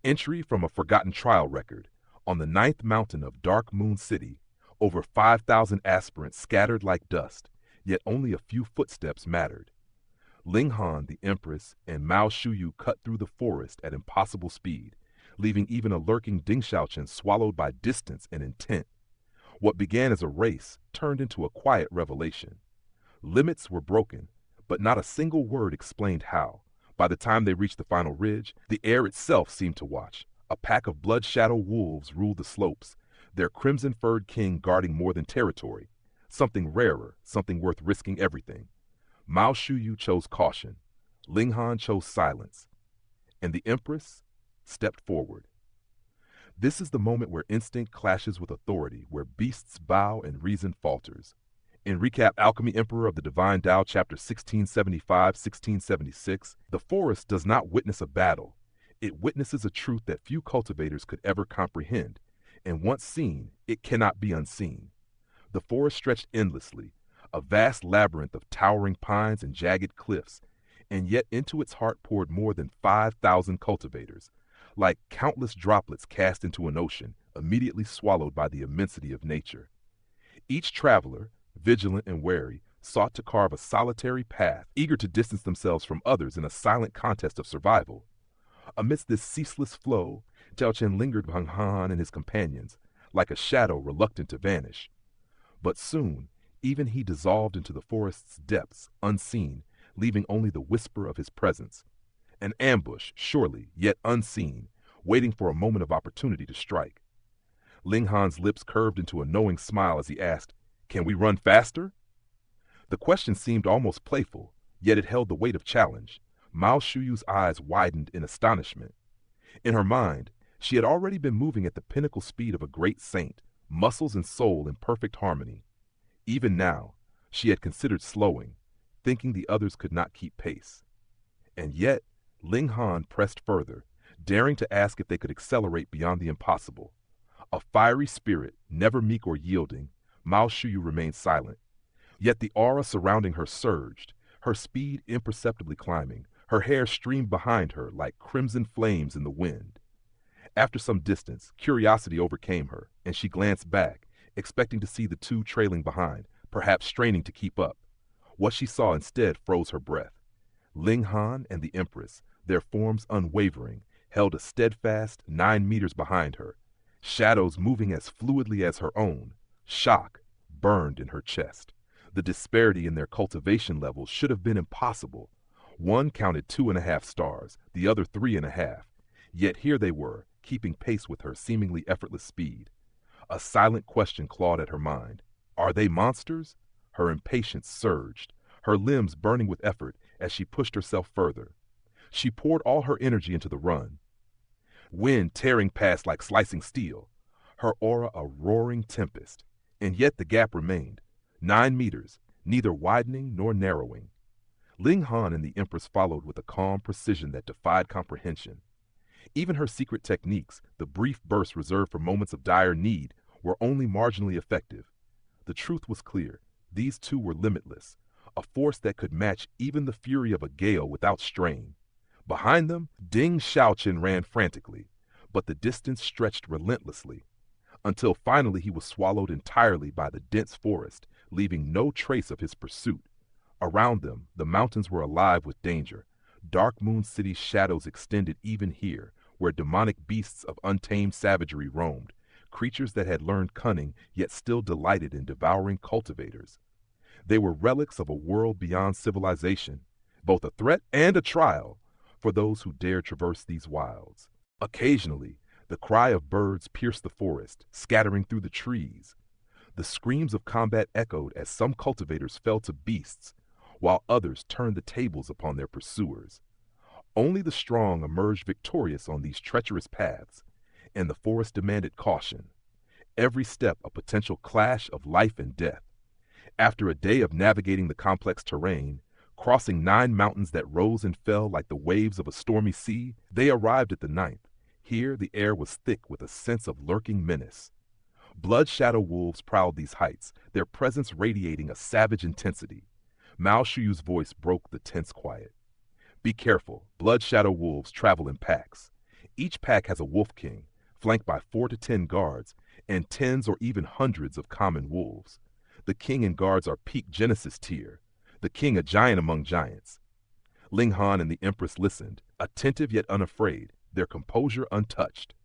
Entry from a forgotten trial record. On the ninth mountain of Dark Moon City, over 5,000 aspirants scattered like dust, yet only a few footsteps mattered. Ling Han, the Empress, and Mao Shuyu cut through the forest at impossible speed, leaving even a lurking Ding Xiaochen swallowed by distance and intent. What began as a race turned into a quiet revelation. Limits were broken, but not a single word explained how. By the time they reached the final ridge, the air itself seemed to watch. A pack of blood shadow wolves ruled the slopes, their crimson-furred king guarding more than territory. Something rarer, something worth risking everything. Mao Shuyu chose caution. Ling Han chose silence. And the Empress stepped forward. This is the moment where instinct clashes with authority, where beasts bow and reason falters. In recap Alchemy Emperor of the Divine Dao Chapter 1675-1676, the forest does not witness a battle. It witnesses a truth that few cultivators could ever comprehend, and once seen, it cannot be unseen. The forest stretched endlessly, a vast labyrinth of towering pines and jagged cliffs, and yet into its heart poured more than 5,000 cultivators, like countless droplets cast into an ocean, immediately swallowed by the immensity of nature. Each traveler, vigilant and wary, sought to carve a solitary path, eager to distance themselves from others in a silent contest of survival. Amidst this ceaseless flow, Xiaochen lingered behind Han and his companions, like a shadow reluctant to vanish. But soon, even he dissolved into the forest's depths, unseen, leaving only the whisper of his presence. An ambush, surely, yet unseen, waiting for a moment of opportunity to strike. Ling Han's lips curved into a knowing smile as he asked, "Can we run faster?" The question seemed almost playful, yet it held the weight of challenge. Mao Shuyu's eyes widened in astonishment. In her mind, she had already been moving at the pinnacle speed of a great saint, muscles and soul in perfect harmony. Even now, she had considered slowing, thinking the others could not keep pace. And yet, Ling Han pressed further, daring to ask if they could accelerate beyond the impossible. A fiery spirit, never meek or yielding, Mao Shuyu remained silent. Yet the aura surrounding her surged, her speed imperceptibly climbing. Her hair streamed behind her like crimson flames in the wind. After some distance, curiosity overcame her, and she glanced back, expecting to see the two trailing behind, perhaps straining to keep up. What she saw instead froze her breath. Ling Han and the Empress, their forms unwavering, held a steadfast 9 meters behind her, shadows moving as fluidly as her own. Shock burned in her chest. The disparity in their cultivation levels should have been impossible. One counted 2.5 stars, the other 3.5. Yet here they were, keeping pace with her seemingly effortless speed. A silent question clawed at her mind. Are they monsters? Her impatience surged, her limbs burning with effort as she pushed herself further. She poured all her energy into the run. Wind tearing past like slicing steel, her aura a roaring tempest. And yet the gap remained. 9 meters, neither widening nor narrowing. Ling Han and the Empress followed with a calm precision that defied comprehension. Even her secret techniques, the brief bursts reserved for moments of dire need, were only marginally effective. The truth was clear. These two were limitless, a force that could match even the fury of a gale without strain. Behind them, Ding Xiaochen ran frantically, but the distance stretched relentlessly, until finally he was swallowed entirely by the dense forest, leaving no trace of his pursuit. Around them, the mountains were alive with danger. Dark Moon City's shadows extended even here, where demonic beasts of untamed savagery roamed, creatures that had learned cunning yet still delighted in devouring cultivators. They were relics of a world beyond civilization, both a threat and a trial for those who dared traverse these wilds. Occasionally, the cry of birds pierced the forest, scattering through the trees. The screams of combat echoed as some cultivators fell to beasts, while others turned the tables upon their pursuers. Only the strong emerged victorious on these treacherous paths, and the forest demanded caution. Every step a potential clash of life and death. After a day of navigating the complex terrain, crossing 9 mountains that rose and fell like the waves of a stormy sea, they arrived at the 9th. Here the air was thick with a sense of lurking menace. Blood shadow wolves prowled these heights, their presence radiating a savage intensity. Mao Shuyu's voice broke the tense quiet. Be careful, blood shadow wolves travel in packs. Each pack has a wolf king, flanked by 4 to 10 guards, and tens or even hundreds of common wolves. The king and guards are peak Genesis tier, the king a giant among giants. Ling Han and the Empress listened, attentive yet unafraid, their composure untouched.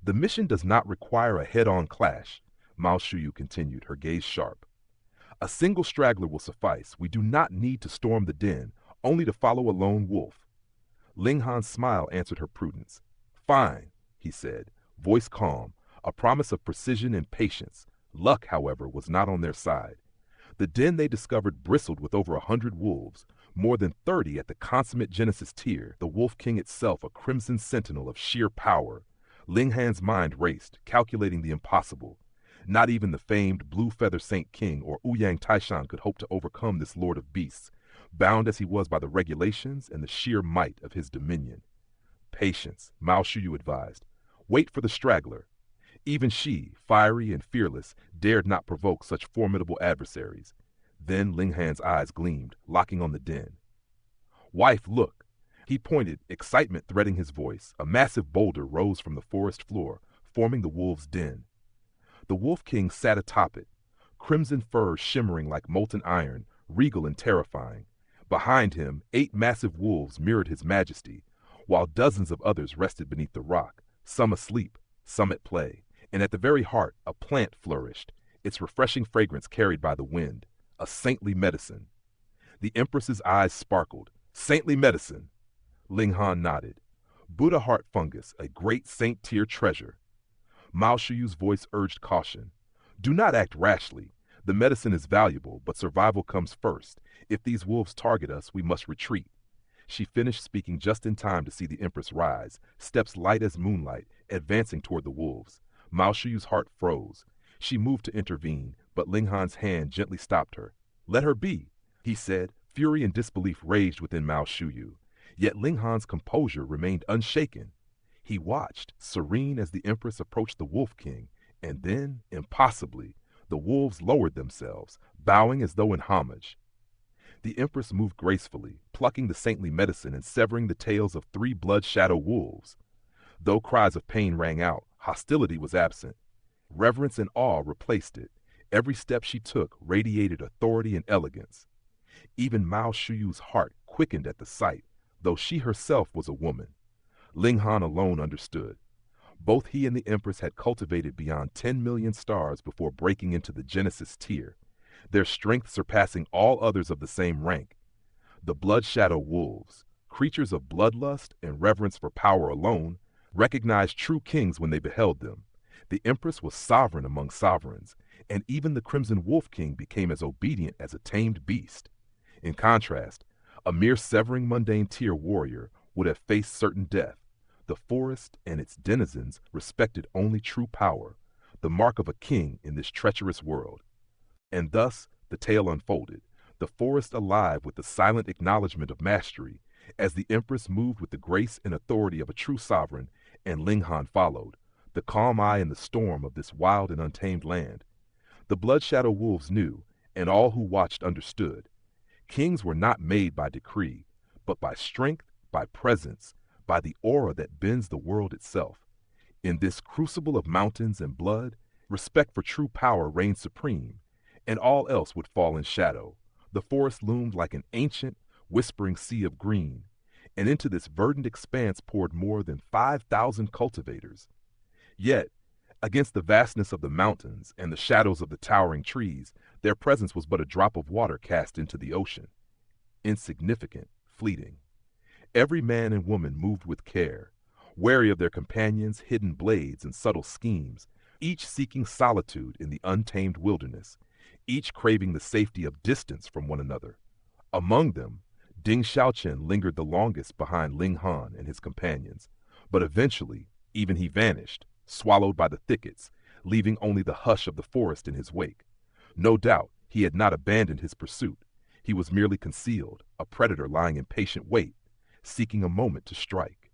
The mission does not require a head-on clash, Mao Shuyu continued, her gaze sharp. A single straggler will suffice. We do not need to storm the den, only to follow a lone wolf. Ling Han's smile answered her prudence. Fine, he said, voice calm, a promise of precision and patience. Luck, however, was not on their side. The den they discovered bristled with over 100 wolves, more than 30 at the consummate Genesis tier, the Wolf King itself a crimson sentinel of sheer power. Ling Han's mind raced, calculating the impossible. Not even the famed Blue Feather Saint King or Ouyang Taishan could hope to overcome this lord of beasts, bound as he was by the regulations and the sheer might of his dominion. Patience, Mao Shuyu advised. Wait for the straggler. Even she, fiery and fearless, dared not provoke such formidable adversaries. Then Ling Han's eyes gleamed, locking on the den. Wife, look. He pointed, excitement threading his voice. A massive boulder rose from the forest floor, forming the wolves' den. The Wolf King sat atop it, crimson fur shimmering like molten iron, regal and terrifying. Behind him, 8 massive wolves mirrored his majesty, while dozens of others rested beneath the rock, some asleep, some at play, and at the very heart a plant flourished, its refreshing fragrance carried by the wind, a saintly medicine. The Empress's eyes sparkled. Saintly medicine! Ling Han nodded. Buddha heart fungus, a great saint-tier treasure. Mao Shuyu's voice urged caution. Do not act rashly. The medicine is valuable, but survival comes first. If these wolves target us, we must retreat. She finished speaking just in time to see the Empress rise, steps light as moonlight, advancing toward the wolves. Mao Shuyu's heart froze. She moved to intervene, but Ling Han's hand gently stopped her. Let her be, he said. Fury and disbelief raged within Mao Shuyu. Yet Ling Han's composure remained unshaken. He watched, serene as the Empress approached the Wolf King, and then, impossibly, the wolves lowered themselves, bowing as though in homage. The Empress moved gracefully, plucking the saintly medicine and severing the tails of 3 blood shadow wolves. Though cries of pain rang out, hostility was absent. Reverence and awe replaced it. Every step she took radiated authority and elegance. Even Mao Shuyu's heart quickened at the sight, though she herself was a woman. Ling Han alone understood. Both he and the Empress had cultivated beyond 10 million stars before breaking into the Genesis tier, their strength surpassing all others of the same rank. The blood shadow wolves, creatures of bloodlust and reverence for power alone, recognized true kings when they beheld them. The Empress was sovereign among sovereigns, and even the Crimson Wolf King became as obedient as a tamed beast. In contrast, a mere severing mundane tier warrior would have faced certain death. The forest and its denizens respected only true power, the mark of a king in this treacherous world. And thus the tale unfolded, the forest alive with the silent acknowledgement of mastery, as the Empress moved with the grace and authority of a true sovereign, and Ling Han followed, the calm eye in the storm of this wild and untamed land. The blood shadow wolves knew, and all who watched understood. Kings were not made by decree, but by strength, by presence, by the aura that bends the world itself. In this crucible of mountains and blood, respect for true power reigned supreme, and all else would fall in shadow. The forest loomed like an ancient, whispering sea of green, and into this verdant expanse poured more than 5,000 cultivators. Yet, against the vastness of the mountains and the shadows of the towering trees, their presence was but a drop of water cast into the ocean. Insignificant, fleeting. Every man and woman moved with care, wary of their companions' hidden blades and subtle schemes, each seeking solitude in the untamed wilderness, each craving the safety of distance from one another. Among them, Ding Xiaochen lingered the longest behind Ling Han and his companions, but eventually even he vanished, swallowed by the thickets, leaving only the hush of the forest in his wake. No doubt he had not abandoned his pursuit. He was merely concealed, a predator lying in patient wait, seeking a moment to strike.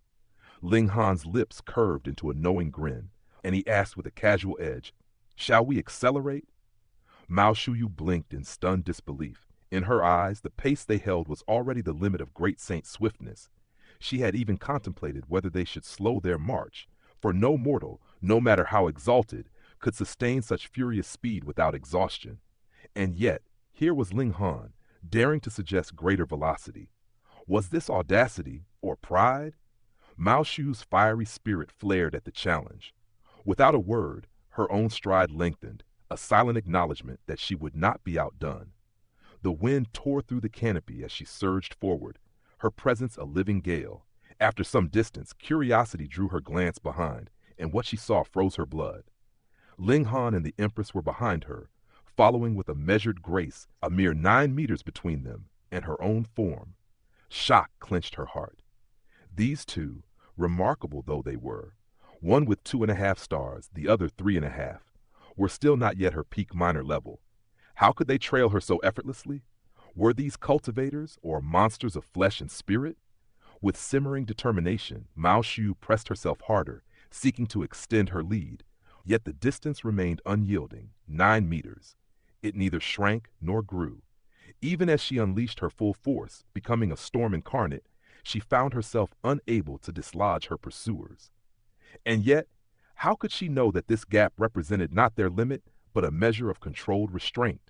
Ling Han's lips curved into a knowing grin, and he asked with a casual edge, "Shall we accelerate?" Mao Shuyu blinked in stunned disbelief. In her eyes, the pace they held was already the limit of great saint swiftness. She had even contemplated whether they should slow their march, for no mortal, no matter how exalted, could sustain such furious speed without exhaustion. And yet, here was Ling Han, daring to suggest greater velocity. Was this audacity or pride? Mao Shuyu's fiery spirit flared at the challenge. Without a word, her own stride lengthened, a silent acknowledgement that she would not be outdone. The wind tore through the canopy as she surged forward, her presence a living gale. After some distance, curiosity drew her glance behind, and what she saw froze her blood. Ling Han and the Empress were behind her, following with a measured grace, a mere 9 meters between them and her own form. Shock clenched her heart. These two, remarkable though they were, one with 2.5 stars, the other 3.5, were still not yet her peak minor level. How could they trail her so effortlessly? Were these cultivators or monsters of flesh and spirit? With simmering determination, Mao Shuyu pressed herself harder, seeking to extend her lead. Yet the distance remained unyielding, 9 meters. It neither shrank nor grew. Even as she unleashed her full force, becoming a storm incarnate, she found herself unable to dislodge her pursuers. And yet, how could she know that this gap represented not their limit, but a measure of controlled restraint?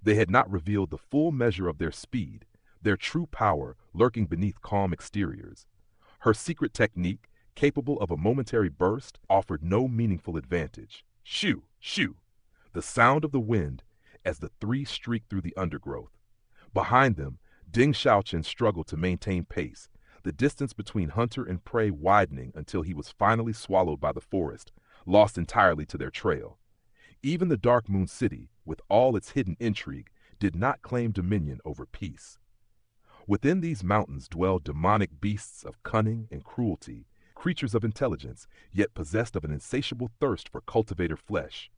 They had not revealed the full measure of their speed, their true power lurking beneath calm exteriors. Her secret technique, capable of a momentary burst, offered no meaningful advantage. Shoo! Shoo! The sound of the wind as the three streaked through the undergrowth. Behind them, Ding Xiaochen struggled to maintain pace, the distance between hunter and prey widening until he was finally swallowed by the forest, lost entirely to their trail. Even the Dark Moon City, with all its hidden intrigue, did not claim dominion over peace. Within these mountains dwelled demonic beasts of cunning and cruelty, creatures of intelligence, yet possessed of an insatiable thirst for cultivator flesh.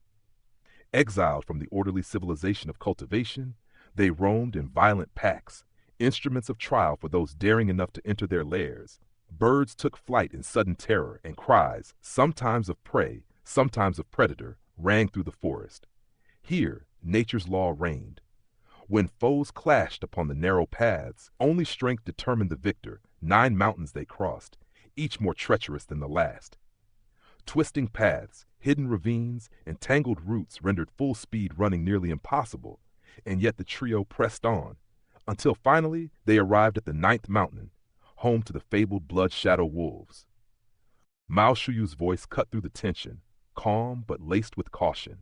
Exiled from the orderly civilization of cultivation, they roamed in violent packs, instruments of trial for those daring enough to enter their lairs. Birds took flight in sudden terror, and cries, sometimes of prey, sometimes of predator, rang through the forest. Here, nature's law reigned. When foes clashed upon the narrow paths, only strength determined the victor. 9 mountains they crossed, each more treacherous than the last. Twisting paths, hidden ravines, and tangled roots rendered full speed running nearly impossible, and yet the trio pressed on, until finally they arrived at the 9th mountain, home to the fabled blood shadow wolves. Mao Shuyu's voice cut through the tension, calm but laced with caution.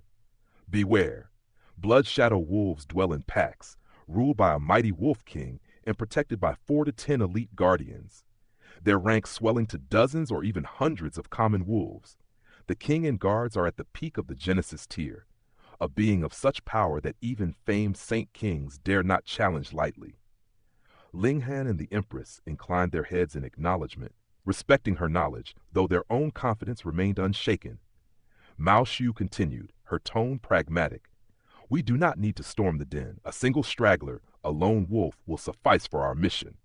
Beware. Blood shadow wolves dwell in packs, ruled by a mighty wolf king and protected by 4 to 10 elite guardians. Their ranks swelling to dozens or even hundreds of common wolves. The king and guards are at the peak of the Genesis tier, a being of such power that even famed saint kings dare not challenge lightly. Ling Han and the Empress inclined their heads in acknowledgement, respecting her knowledge, though their own confidence remained unshaken. Mao Shuyu continued, her tone pragmatic. We do not need to storm the den. A single straggler, a lone wolf, will suffice for our mission.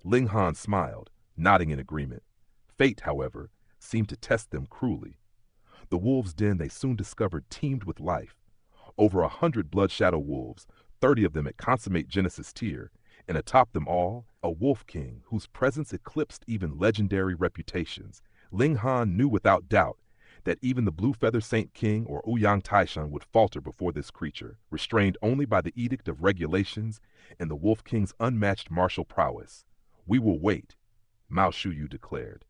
Ling Han smiled, nodding in agreement. Fate, however, seemed to test them cruelly. The wolves' den they soon discovered teemed with life. Over 100 blood shadow wolves, 30 of them at consummate Genesis tier, and atop them all, a wolf king whose presence eclipsed even legendary reputations. Ling Han knew without doubt that even the Blue Feather Saint King or Ouyang Taishan would falter before this creature, restrained only by the edict of regulations and the Wolf King's unmatched martial prowess. We will wait, Mao Shuyu declared.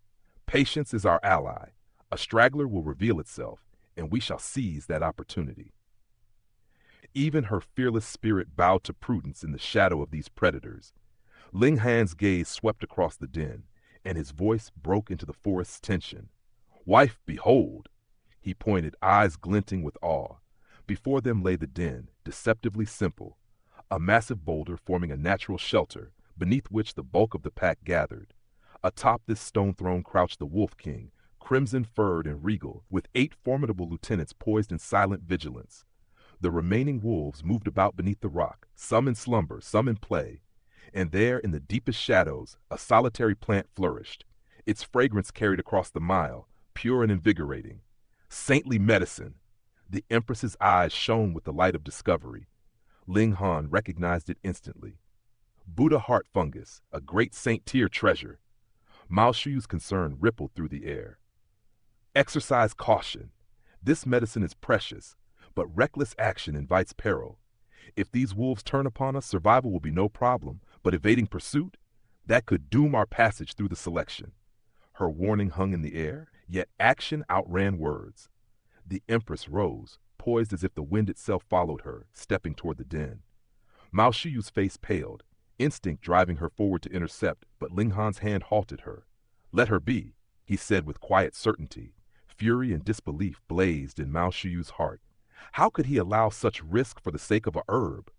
Patience is our ally. A straggler will reveal itself, and we shall seize that opportunity. Even her fearless spirit bowed to prudence in the shadow of these predators. Ling Han's gaze swept across the den, and his voice broke into the forest's tension. Wife, behold! He pointed, eyes glinting with awe. Before them lay the den, deceptively simple, a massive boulder forming a natural shelter, beneath which the bulk of the pack gathered. Atop this stone throne crouched the Wolf King, crimson-furred and regal, with 8 formidable lieutenants poised in silent vigilance. The remaining wolves moved about beneath the rock, some in slumber, some in play, and there, in the deepest shadows, a solitary plant flourished. Its fragrance carried across the mile, pure and invigorating. Saintly medicine! The Empress's eyes shone with the light of discovery. Ling Han recognized it instantly. Buddha heart fungus, a great Saint tier treasure. Mao Shuyu's concern rippled through the air. Exercise caution. This medicine is precious, but reckless action invites peril. If these wolves turn upon us, survival will be no problem, but evading pursuit, that could doom our passage through the selection. Her warning hung in the air, yet action outran words. The Empress rose, poised as if the wind itself followed her, stepping toward the den. Mao Shuyu's face paled, instinct driving her forward to intercept, but Ling Han's hand halted her. "Let her be," he said with quiet certainty. Fury and disbelief blazed in Mao Shuyu's heart. How could he allow such risk for the sake of a herb?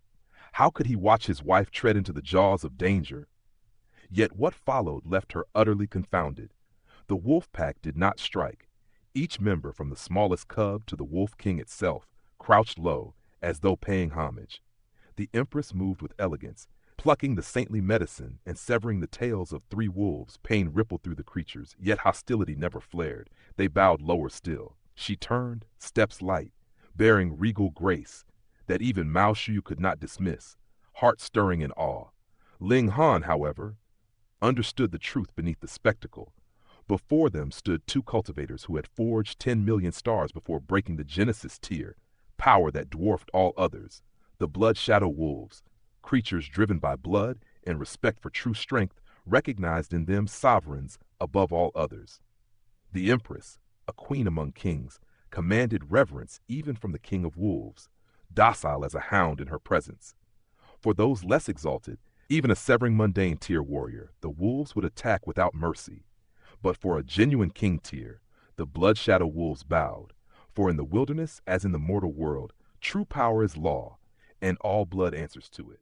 How could he watch his wife tread into the jaws of danger? Yet what followed left her utterly confounded. The wolf pack did not strike. Each member, from the smallest cub to the wolf king itself, crouched low, as though paying homage. The Empress moved with elegance, plucking the saintly medicine and severing the tails of 3 wolves. Pain rippled through the creatures, yet hostility never flared. They bowed lower still. She turned, steps light, bearing regal grace that even Mao Shuyu could not dismiss, heart-stirring in awe. Ling Han, however, understood the truth beneath the spectacle. Before them stood 2 cultivators who had forged 10 million stars before breaking the Genesis tier, power that dwarfed all others. The Blood Shadow Wolves, creatures driven by blood and respect for true strength, recognized in them sovereigns above all others. The Empress, a queen among kings, commanded reverence even from the King of Wolves, docile as a hound in her presence. For those less exalted, even a severing mundane tier warrior, the wolves would attack without mercy. But for a genuine king tier, the Blood Shadow Wolves bowed. For in the wilderness, as in the mortal world, true power is law, and all blood answers to it.